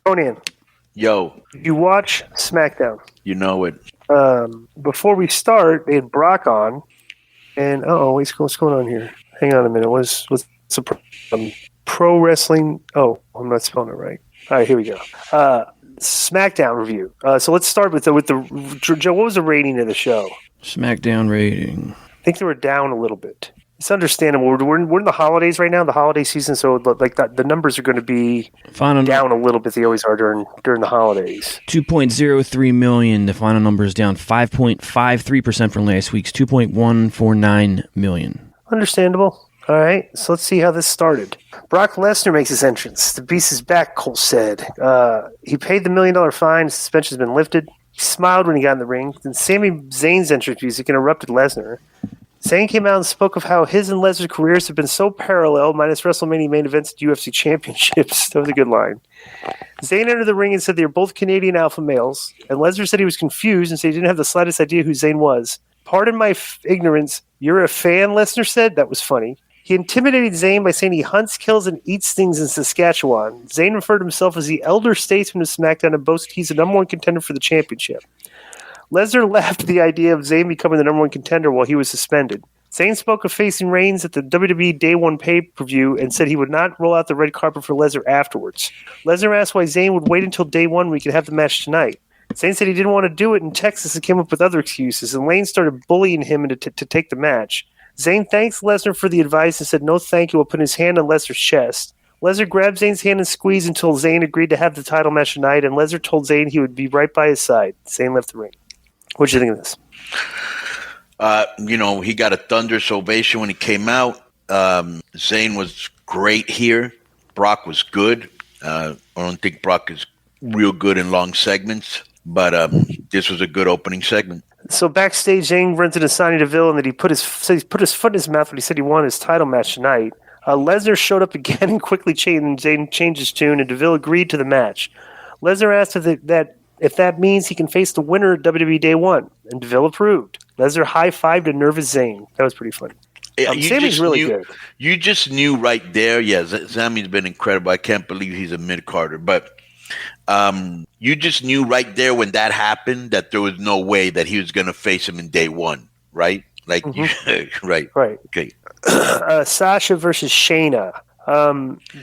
Konnan, Yo, you watch Smackdown. you know it. Before we start, they had Brock on, and what's going on here? Hang on a minute. What's the pro wrestling? Oh, I'm not spelling it right. All right, here we go. Smackdown review. So let's start with the Joe. What was the rating of the show? Smackdown rating. I think they were down a little bit. It's understandable. We're in the holidays right now, the holiday season. So like the numbers are going to be down a little bit. They always are during the holidays. 2.03 million. The final number is down 5.53% from last week's 2.149 million. Understandable. All right, so let's see how this started. Brock Lesnar makes his entrance. The beast is back, Cole said. He paid the $1 million fine. His suspension has been lifted. He smiled when he got in the ring. Then Sami Zayn's entrance music interrupted Lesnar. Zayn came out and spoke of how his and Lesnar's careers have been so parallel, minus WrestleMania main events and UFC championships. That was a good line. Zayn entered the ring and said they were both Canadian alpha males, and Lesnar said he was confused and said he didn't have the slightest idea who Zayn was. Pardon my ignorance. You're a fan, Lesnar said? That was funny. He intimidated Zayn by saying he hunts, kills, and eats things in Saskatchewan. Zayn referred to himself as the elder statesman of SmackDown and boasted he's the number one contender for the championship. Lesnar laughed at the idea of Zayn becoming the number one contender while he was suspended. Zayn spoke of facing Reigns at the WWE Day 1 pay-per-view and said he would not roll out the red carpet for Lesnar afterwards. Lesnar asked why Zayn would wait until Day 1 when we could have the match tonight. Zayn said he didn't want to do it in Texas and came up with other excuses, and Lane started bullying him to take the match. Zayn thanks Lesnar for the advice and said no thank you while putting his hand on Lesnar's chest. Lesnar grabbed Zayn's hand and squeezed until Zayn agreed to have the title match tonight, and Lesnar told Zayn he would be right by his side. Zayn left the ring. What do you think of this? He got a thunderous ovation when he came out. Zayn was great here. Brock was good. I don't think Brock is real good in long segments, but this was a good opening segment. So backstage, Zayn runs into Sonya Deville and that he put his foot in his mouth when he said he wanted his title match tonight. Lesnar showed up again and quickly Zayn changed his tune, and Deville agreed to the match. Lesnar asked if that means he can face the winner at WWE Day 1, and Deville approved. Lesnar high-fived a nervous Zayn. That was pretty funny. Sami's really good. You just knew right there. Yeah, Sami's been incredible. I can't believe he's a mid-carder. But you just knew right there when that happened that there was no way that he was going to face him in Day 1, right? Like, right. Okay. Sasha versus Shayna.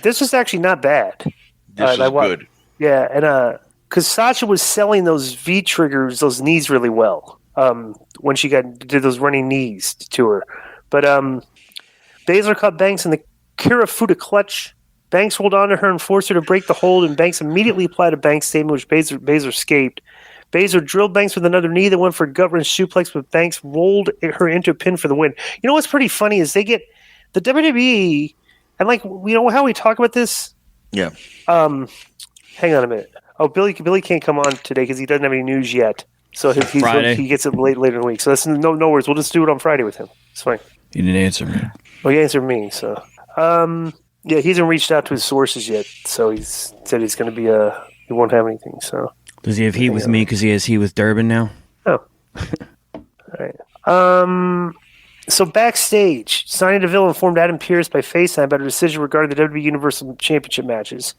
This was actually not bad. This was good. Yeah, and because Sasha was selling those V triggers, those knees really well. When she did those running knees to her, but Baszler caught Banks in the Kirifuda clutch. Banks rolled onto her and forced her to break the hold, and Banks immediately applied a Banks statement, which Baszler escaped. Baszler drilled Banks with another knee that went for a gut-wrench suplex, but Banks rolled her into a pin for the win. You know what's pretty funny is they get the WWE, and how we talk about this. Yeah. Hang on a minute. Oh, Billy can't come on today because he doesn't have any news yet. So he gets it later in the week. So that's no worries. We'll just do it on Friday with him. It's fine. He didn't answer me. Well, he answered me. So, he hasn't reached out to his sources yet. So he said he's going to be he won't have anything. So does he have heat with me because he has heat with Durbin now? Oh, all right. So backstage, Sonya Deville informed Adam Pearce by FaceTime about her decision regarding the WWE Universal Championship matches.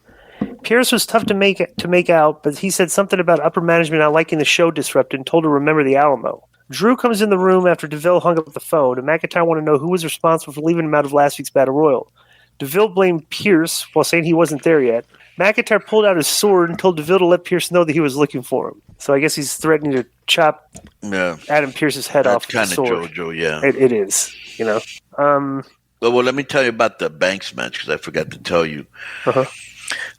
Pearce was tough to make out, but he said something about upper management not liking the show disrupted and told her to remember the Alamo. Drew comes in the room after DeVille hung up the phone, and McIntyre wanted to know who was responsible for leaving him out of last week's Battle Royal. DeVille blamed Pearce while saying he wasn't there yet. McIntyre pulled out his sword and told DeVille to let Pearce know that he was looking for him. So I guess he's threatening to chop Adam Pearce's head off with the sword. That's kind of JoJo, yeah. It is, Well, let me tell you about the Banks match because I forgot to tell you. Uh-huh.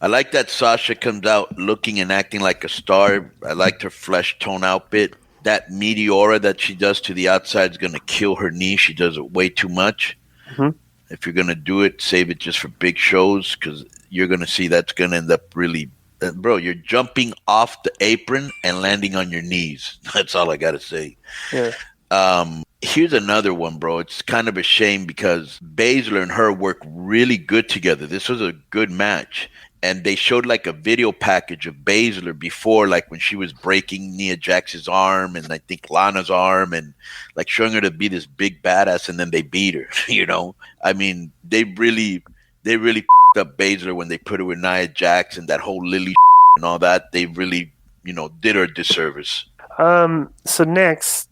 I like that Sasha comes out looking and acting like a star. I liked her flesh tone outfit. That meteora that she does to the outside is going to kill her knee. She does it way too much. Mm-hmm. If you're going to do it, save it just for big shows because you're going to see that's going to end up really bro, you're jumping off the apron and landing on your knees. That's all I got to say. Yeah. Here's another one, bro. It's kind of a shame because Baszler and her work really good together. This was a good match. And they showed like a video package of Baszler before, like when she was breaking Nia Jax's arm and I think Lana's arm and like showing her to be this big badass and then they beat her, I mean, they really up Baszler when they put her with Nia Jax and that whole Lily and all that, they really, did her a disservice. So next,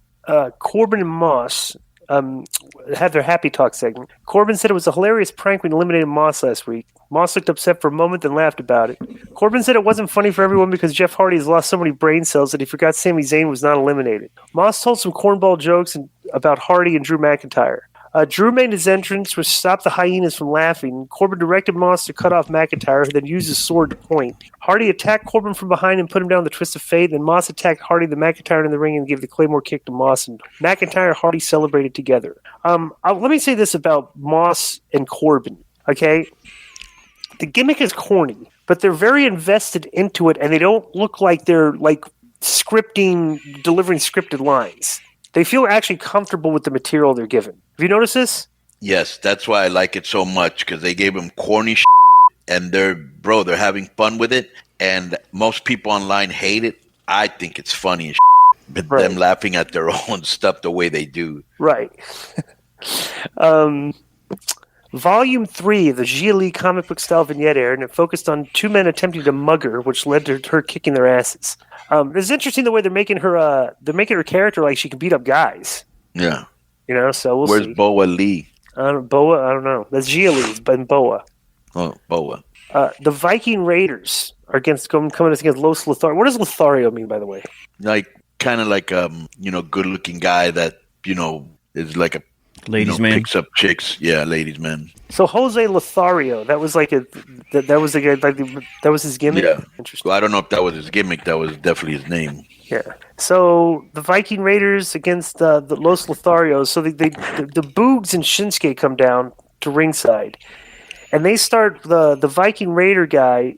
Corbin and Moss had their happy talk segment. Corbin said it was a hilarious prank when he eliminated Moss last week. Moss looked upset for a moment, then laughed about it. Corbin said it wasn't funny for everyone because Jeff Hardy has lost so many brain cells that he forgot Sami Zayn was not eliminated. Moss told some cornball jokes about Hardy and Drew McIntyre. Drew made his entrance, which stopped the hyenas from laughing. Corbin directed Moss to cut off McIntyre, who then used his sword to point. Hardy attacked Corbin from behind and put him down the twist of fate. Then Moss attacked Hardy, the McIntyre in the ring, and gave the Claymore kick to Moss. And McIntyre and Hardy celebrated together. Let me say this about Moss and Corbin, okay? The gimmick is corny, but they're very invested into it, and they don't look like they're like delivering scripted lines. They feel actually comfortable with the material they're given. Have you noticed this? Yes, that's why I like it so much, because they gave him corny shit, and they're having fun with it, and most people online hate it. I think it's funny as shit, but right. Them laughing at their own stuff the way they do. Right. Volume 3 of the Gia Lee comic book style vignette aired, and it focused on two men attempting to mug her, which led to her kicking their asses. It's interesting the way they're making her character like she can beat up guys. Yeah. So we'll Where's see. Boa Lee? Boa, I don't know. That's Gia Lee, but Boa. Oh, Boa. The Viking Raiders are coming against Los Lothario. What does Lothario mean, by the way? Kind of like good-looking guy that, is like a ladies man, picks up chicks. Yeah, ladies man. So Jose Lothario, that was that was his gimmick. Yeah. Interesting. Well, I don't know if that was his gimmick. That was definitely his name. Yeah. So the Viking Raiders against the Los Lotharios. So the Boogs and Shinsuke come down to ringside, and they start the Viking Raider guy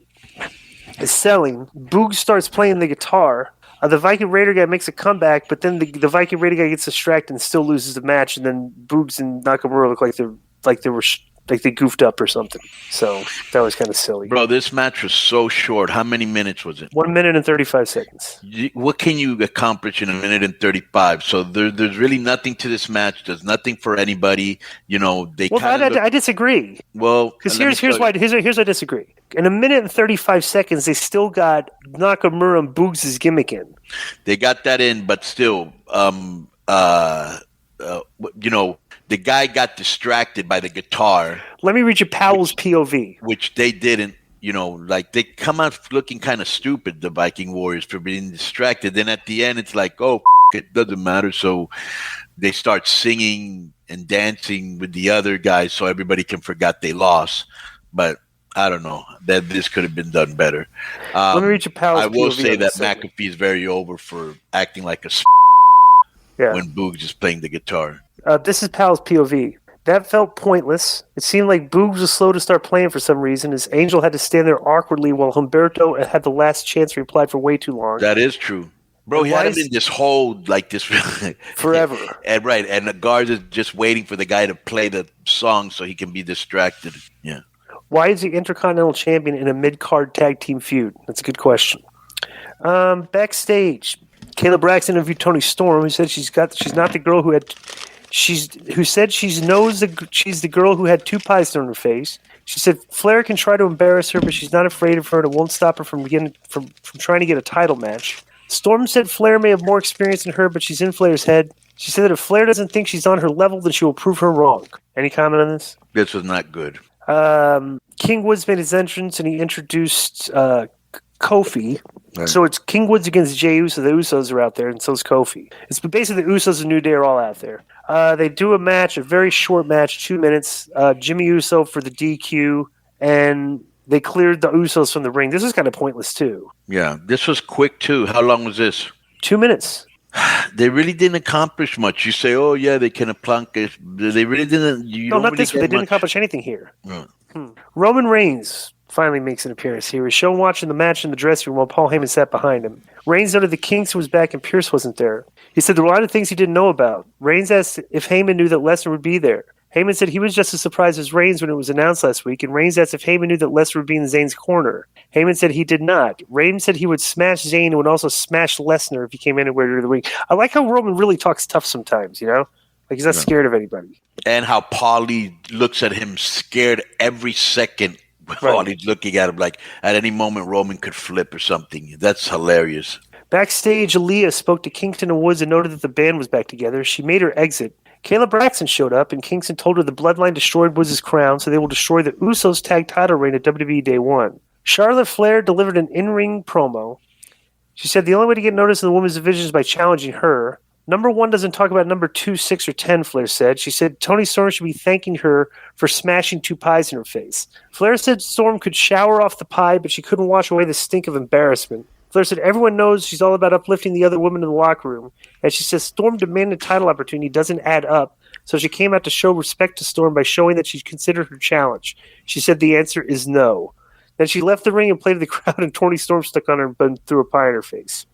is selling. Boogs starts playing the guitar. The Viking Raider guy makes a comeback, but then the Viking Raider guy gets distracted and still loses the match. And then Boogs and Nakamura look like they goofed up or something. So that was kind of silly. Bro, this match was so short. How many minutes was it? 1 minute and 35 seconds. What can you accomplish in 1 minute and 35? So there's really nothing to this match. There's nothing for anybody. I disagree. Well, because here's why I disagree. In 1 minute and 35 seconds, they still got Nakamura and Boogs' gimmick in. They got that in, but still, the guy got distracted by the guitar. Let me read you Powell's POV. Which they didn't, they come out looking kind of stupid, the Viking Warriors, for being distracted. Then at the end, it's like, oh, it doesn't matter. So they start singing and dancing with the other guys so everybody can forget they lost. But I don't know. That this could have been done better. Let me read you Powell's I will POV say that McAfee is very over for acting like a when Boogs is playing the guitar. This is Powell's POV. That felt pointless. It seemed like Boogs was slow to start playing for some reason, as Angel had to stand there awkwardly while Humberto had the last chance to reply for way too long. That is true. Bro, he had him in this hold like this forever. And the guards is just waiting for the guy to play the song so he can be distracted. Yeah. Why is the Intercontinental Champion in a mid-card tag team feud? That's a good question. Backstage, Kayla Braxton interviewed Toni Storm, who said she's not the girl she's the girl who had two pies thrown in her face. She said Flair can try to embarrass her, but she's not afraid of her, and it won't stop her from trying to get a title match. Storm said Flair may have more experience than her, but she's in Flair's head. She said that if Flair doesn't think she's on her level, then she will prove her wrong. Any comment on this? This was not good. King Woods made his entrance, and he introduced Kofi. Right. So it's King Woods against Jey Uso. The Usos are out there, and so is Kofi. It's basically the Usos and New Day are all out there. They do a match, a very short match, 2 minutes. Jimmy Uso for the DQ, and they cleared the Usos from the ring. This is kind of pointless, too. Yeah, this was quick, too. How long was this? 2 minutes. They really didn't accomplish much. You say, oh, yeah, they can accomplish. They really didn't. They didn't accomplish anything here. No. Roman Reigns finally makes an appearance here. He was shown watching the match in the dressing room while Paul Heyman sat behind him. Reigns noted the Kingston was back and Pierce wasn't there. He said there were a lot of things he didn't know about. Reigns asked if Heyman knew that Lesnar would be there. Heyman said he was just as surprised as Reigns when it was announced last week, and Reigns asked if Heyman knew that Lesnar would be in Zayn's corner. Heyman said he did not. Reigns said he would smash Zayn and would also smash Lesnar if he came anywhere near the ring. I like how Roman really talks tough sometimes, Like he's not scared of anybody. And how Paulie looks at him scared every second While he's looking at him like at any moment Roman could flip or something. That's hilarious. Backstage, Aaliyah spoke to Kingston and Woods and noted that the band was back together. She made her exit. Kayla Braxton showed up, and Kingston told her the Bloodline destroyed Woods' crown, so they will destroy the Usos' tag title reign at WWE Day 1. Charlotte Flair delivered an in-ring promo. She said the only way to get noticed in the women's division is by challenging her. Number 1 doesn't talk about number 2, 6, or 10, Flair said. She said Toni Storm should be thanking her for smashing 2 pies in her face. Flair said Storm could shower off the pie, but she couldn't wash away the stink of embarrassment. Flair said everyone knows she's all about uplifting the other women in the locker room. And she says Storm demanded title opportunity doesn't add up, so she came out to show respect to Storm by showing that she considered her challenge. She said the answer is no. Then she left the ring and played to the crowd, and Toni Storm stuck on her and threw a pie in her face.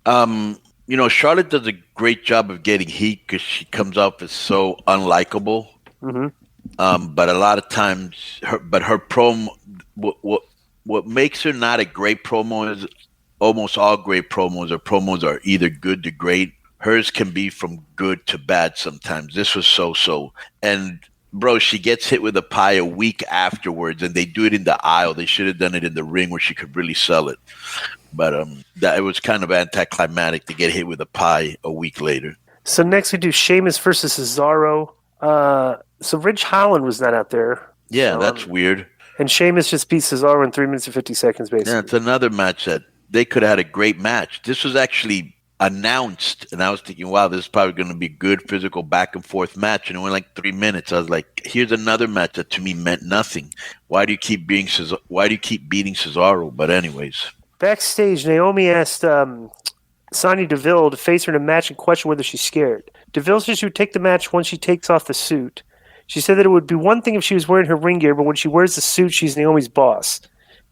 Charlotte does a great job of getting heat because she comes off as so unlikable. Mm-hmm. But a lot of times, her promo, what makes her not a great promo is almost all great promos are either good to great. Hers can be from good to bad sometimes. This was so. And, bro, she gets hit with a pie a week afterwards, and they do it in the aisle. They should have done it in the ring where she could really sell it. But it was kind of anticlimactic to get hit with a pie a week later. So next we do Sheamus versus Cesaro. So Ridge Holland was not out there. Yeah, that's weird. And Sheamus just beat Cesaro in 3 minutes and 50 seconds, basically. Yeah, it's another match that they could have had a great match. This was actually announced, and I was thinking, wow, this is probably going to be a good physical back and forth match, and it went like 3 minutes. I was like, here's another match that to me meant nothing. Why do you keep beating Cesaro? But anyways. Backstage, Naomi asked Sonya Deville to face her in a match and question whether she's scared. Deville says she would take the match once she takes off the suit. She said that it would be one thing if she was wearing her ring gear, but when she wears the suit, she's Naomi's boss.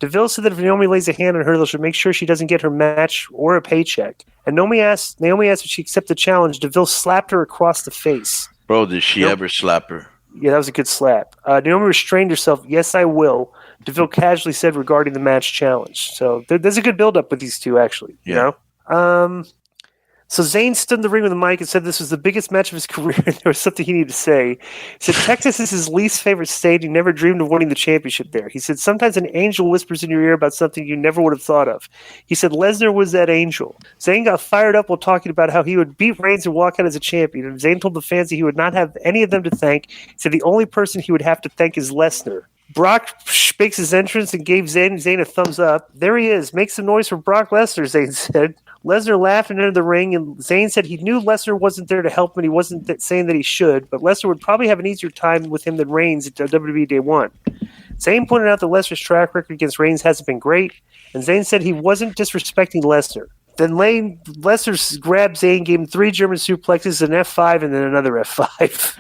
Deville said that if Naomi lays a hand on her, she'll make sure she doesn't get her match or a paycheck. And Naomi asked if she accept the challenge. Deville slapped her across the face. Bro, did she ever slap her? Yeah, that was a good slap. Naomi restrained herself. Yes, I will. Deville casually said regarding the match challenge. So there's a good build-up with these two, actually. Yeah. You know? So Zayn stood in the ring with the mic and said this was the biggest match of his career. There was something he needed to say. He said Texas is his least favorite state. He never dreamed of winning the championship there. He said sometimes an angel whispers in your ear about something you never would have thought of. He said Lesnar was that angel. Zayn got fired up while talking about how he would beat Reigns and walk out as a champion. And Zayn told the fans that he would not have any of them to thank. He said the only person he would have to thank is Lesnar. Brock makes his entrance and gave Zayn a thumbs up. There he is. Make some noise for Brock Lesnar, Zayn said. Lesnar laughed and entered the ring, and Zayn said he knew Lesnar wasn't there to help him, and he wasn't saying that he should, but Lesnar would probably have an easier time with him than Reigns at WWE Day 1. Zayn pointed out that Lesnar's track record against Reigns hasn't been great, and Zayn said he wasn't disrespecting Lesnar. Then Lesnar grabbed Zayn, gave him 3 German suplexes, an F5, and then another F5.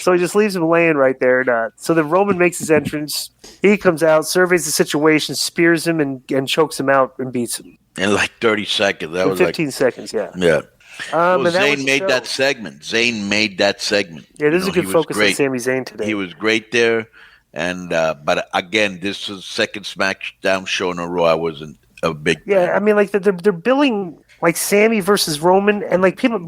So he just leaves him laying right there. So then Roman makes his entrance. He comes out, surveys the situation, spears him, and chokes him out and beats him. In like 30 seconds. That was 15 seconds, yeah. Yeah. Zayn made that segment. Zayn made that segment. Yeah, this is a good focus on Sami Zayn today. He was great there. And but again, this was the second Smackdown show in a row I wasn't a big fan. Yeah, I mean, like they're billing like Sami versus Roman, and like people,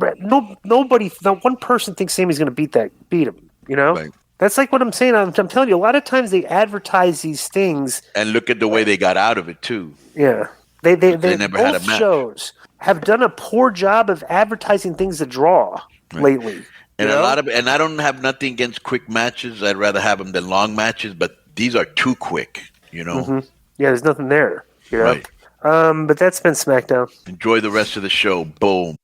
nobody, not one person thinks Sami's going to beat him. You know, Right. That's like what I'm saying. I'm telling you, a lot of times they advertise these things, And look at the way they got out of it too. yeah. They never had a both match. shows have done a poor job of advertising things that draw lately. And you know? and I don't have nothing against quick matches. I'd rather have them than long matches, but these are too quick, you know. Mm-hmm. Yeah, there's nothing there. You know? Right. But that's been SmackDown. Enjoy the rest of the show. Boom.